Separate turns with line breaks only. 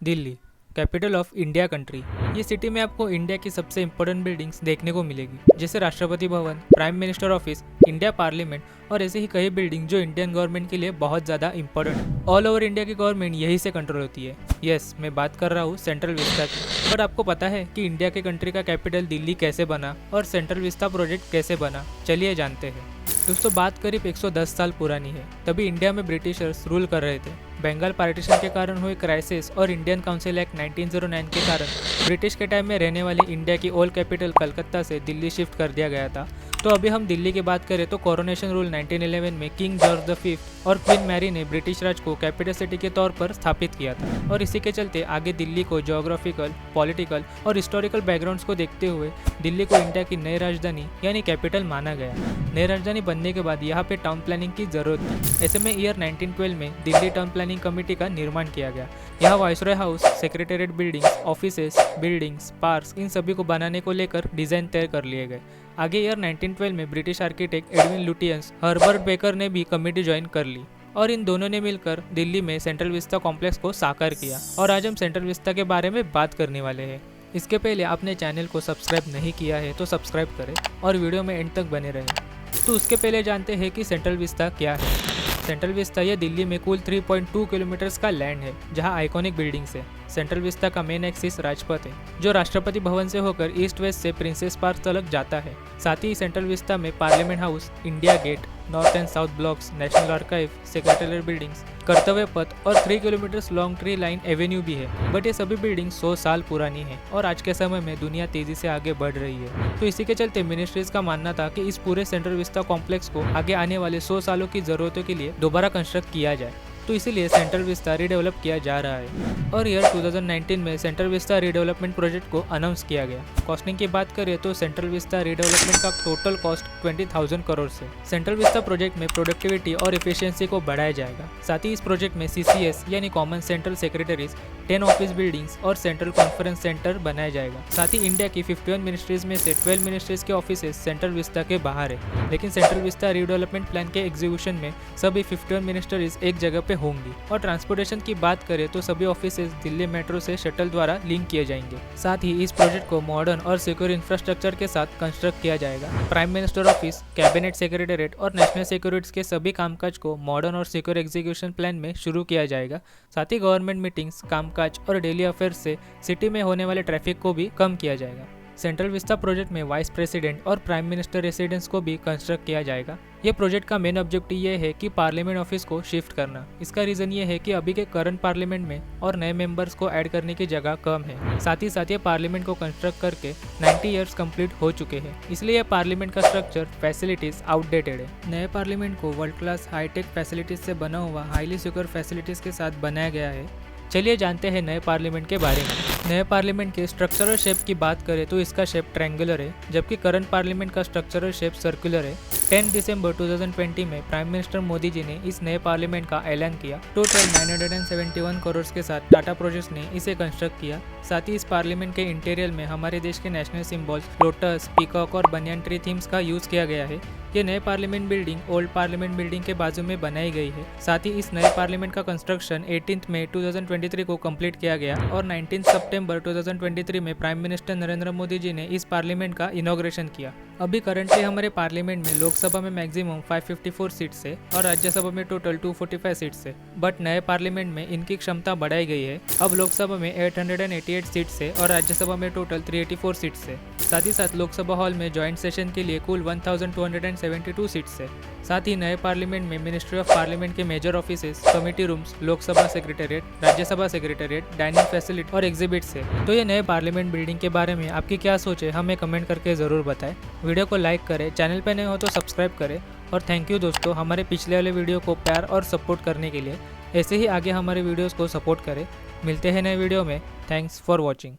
Delhi, capital of India country. ये city में आपको इंडिया की सबसे इम्पोर्टेंट बिल्डिंग्स देखने को मिलेगी, जैसे Rashtrapati Bhavan, prime minister office, India parliament और ऐसे ही कई बिल्डिंग जो इंडियन गवर्नमेंट के लिए बहुत ज़्यादा इंपॉर्टेंट है। ऑल ओवर इंडिया की गवर्नमेंट यही से कंट्रोल होती है। यस, मैं बात कर रहा हूँ सेंट्रल विस्ता की। बट आपको पता है कि इंडिया के कंट्री का कैपिटल दिल्ली कैसे बना और सेंट्रल विस्ता प्रोजेक्ट कैसे बना? चलिए जानते हैं। दोस्तों, बात करीब 110 साल पुरानी है। तभी इंडिया में ब्रिटिशर्स रूल कर रहे थे। बंगाल पार्टीशन के कारण हुए क्राइसिस और इंडियन काउंसिल एक्ट 1909 के कारण ब्रिटिश के टाइम में रहने वाली इंडिया की ओल्ड कैपिटल कलकत्ता से दिल्ली शिफ्ट कर दिया गया था। तो अभी हम दिल्ली की बात करें तो कोरोनेशन रूल 1911 में किंग जॉर्ज V और क्वीन मैरी ने ब्रिटिश राज को कैपिटल सिटी के तौर पर स्थापित किया था। और इसी के चलते आगे दिल्ली को ज्योग्राफिकल, पॉलिटिकल और हिस्टोरिकल बैकग्राउंड्स को देखते हुए दिल्ली को इंडिया की नई राजधानी यानी कैपिटल माना गया। नई राजधानी बनने के बाद यहाँ पे टाउन प्लानिंग की जरूरत थी। ऐसे में ईयर 1912 में दिल्ली टाउन प्लानिंग कमेटी का निर्माण किया गया। यहाँ viceroy house, secretariat buildings, offices, buildings, parks, इन सभी को बनाने को लेकर डिजाइन तय कर लिए गए। आगे ईयर 1912 में British architect Edwin Lutyens, Herbert baker ने भी कमेटी ज्वाइन कर ली और इन दोनों ने मिलकर दिल्ली में सेंट्रल विस्ता कॉम्प्लेक्स को साकार किया। और आज हम सेंट्रल विस्ता के बारे में बात करने वाले हैं। इसके पहले आपने चैनल को सब्सक्राइब नहीं किया है तो सब्सक्राइब करें और वीडियो में एंड तक बने रहें। तो उसके पहले जानते हैं कि सेंट्रल विस्ता क्या है। सेंट्रल विस्ता यह दिल्ली में कुल 3.2 किलोमीटर्स का लैंड है, जहां आइकॉनिक बिल्डिंग्स है। सेंट्रल विस्ता का मेन एक्सिस राजपथ है, जो राष्ट्रपति भवन से होकर ईस्ट वेस्ट से प्रिंसेस पार्क तक जाता है। साथ ही सेंट्रल विस्ता में parliament house, India gate, north and south blocks, national archive, secretariat buildings, Kartavya Path और 3 kilometres long tree line avenue भी है। बट ये सभी बिल्डिंग 100 साल पुरानी है और आज के समय में दुनिया तेजी से आगे बढ़ रही है। तो इसी के चलते मिनिस्ट्रीज का मानना था कि इस पूरे सेंट्रल विस्ता कॉम्प्लेक्स को आगे आने वाले 100 सालों की जरूरतों के लिए दोबारा कंस्ट्रक्ट किया जाए। तो इसीलिए सेंट्रल विस्ता रीडेवलप किया जा रहा है और ईयर 2019 में सेंट्रल विस्ता रीडेवलपमेंट प्रोजेक्ट को अनाउंस किया गया। कॉस्टिंग की बात करें तो सेंट्रल विस्ता रीडेवलपमेंट का टोटल कॉस्ट 20,000 करोड़ से। सेंट्रल विस्ता प्रोजेक्ट में प्रोडक्टिविटी और एफिशिएंसी को बढ़ाया जाएगा। साथ ही इस प्रोजेक्ट में CCS यानी common central secretaries, 10 office buildings और सेंट्रल कॉन्फ्रेंस सेंटर बनाया जाएगा। साथ ही इंडिया की 51 मिनिस्ट्रीज में से 12 मिनिस्ट्रीज के ऑफिस सेंट्रल विस्ता के बाहर है। लेकिन सेंट्रल विस्ता रीडेवलपमेंट प्लान के एग्जीक्यूशन में सभी 51 मिनिस्ट्रीज एक जगह पे होंगी। और ट्रांसपोर्टेशन की बात करें तो सभी ऑफिसेज दिल्ली मेट्रो से शटल द्वारा लिंक किए जाएंगे। साथ ही इस प्रोजेक्ट को मॉडर्न और सिक्योर इंफ्रास्ट्रक्चर के साथ कंस्ट्रक्ट किया जाएगा। Prime minister office, cabinet secretariat और नेशनल सिक्योरिटीज के सभी कामकाज को मॉडर्न और सिक्योर एग्जीक्यूशन प्लान में शुरू किया जाएगा। साथ ही गवर्नमेंट मीटिंग्स, कामकाज और डेली अफेयर्स से सिटी में होने वाले ट्रैफिक को भी कम किया जाएगा। सेंट्रल विस्ता प्रोजेक्ट में वाइस प्रेसिडेंट और प्राइम मिनिस्टर रेसिडेंस को भी कंस्ट्रक्ट किया जाएगा। ये प्रोजेक्ट का मेन ऑब्जेक्टिव ये है कि पार्लियामेंट ऑफिस को शिफ्ट करना। इसका रीजन ये है कि अभी के करंट पार्लियामेंट में और नए मेंबर्स को ऐड करने की जगह कम है। साथ ही ये पार्लियामेंट को कंस्ट्रक्ट करके 90 ईयर्स कंप्लीट हो चुके हैं, इसलिए यह पार्लियामेंट का स्ट्रक्चर, फैसिलिटीज आउटडेटेड है। नए पार्लियामेंट को वर्ल्ड क्लास हाईटेक फैसिलिटीज से बना हुआ हाईली सिक्योर फैसिलिटीज के साथ बनाया गया है। चलिए जानते हैं नए पार्लियामेंट के बारे में। नए पार्लियामेंट के स्ट्रक्चरल शेप की बात करें तो इसका शेप ट्रायंगुलर है, जबकि करंट पार्लियामेंट का स्ट्रक्चरल शेप सर्कुलर है। 10 दिसंबर 2020 में प्राइम मिनिस्टर मोदी जी ने इस नए पार्लियामेंट का ऐलान किया। टोटल 971 करोड़ के साथ टाटा प्रोजेक्ट्स ने इसे कंस्ट्रक्ट किया। साथ ही इस पार्लियामेंट के इंटीरियर में हमारे देश के नेशनल सिंबल्स, लोटस, पीकॉक और बनियान ट्री थीम्स का यूज किया गया है। ये नए parliament building old parliament building के बाजू में बनाई गई है। साथ ही इस नए पार्लियामेंट का कंस्ट्रक्शन 18 मई 2023 को कंप्लीट किया गया और 19 सितंबर 2023 में प्राइम मिनिस्टर नरेंद्र मोदी जी ने इस पार्लियामेंट का इनॉग्रेशन किया। अभी करंटली हमारे पार्लियामेंट में लोकसभा में मैक्सिमम 554 सीट्स है और राज्यसभा में टोटल 245 सीट्स है। बट नए पार्लियामेंट में इनकी क्षमता बढ़ाई गई है। अब लोकसभा में 888 सीट्स है और राज्यसभा में टोटल 384 सीट्स है। साथ ही साथ लोकसभा हॉल में ज्वाइंट सेशन के लिए कुल 1272 सीट्स है। साथ ही नए पार्लियामेंट में मिनिस्ट्री ऑफ पार्लियामेंट के major offices, committee rooms, Lok Sabha secretariat, Rajya Sabha secretariat, dining facility और एग्जिबिट्स है। तो ये नए पार्लियामेंट बिल्डिंग के बारे में आपकी क्या सोच है, हमें कमेंट करके ज़रूर बताएं। वीडियो को लाइक करें, चैनल पर नए हो तो सब्सक्राइब करें और थैंक यू दोस्तों हमारे पिछले वाले वीडियो को प्यार और सपोर्ट करने के लिए। ऐसे ही आगे हमारे वीडियोज़ को सपोर्ट करें। मिलते हैं नए वीडियो में। Thanks for watching.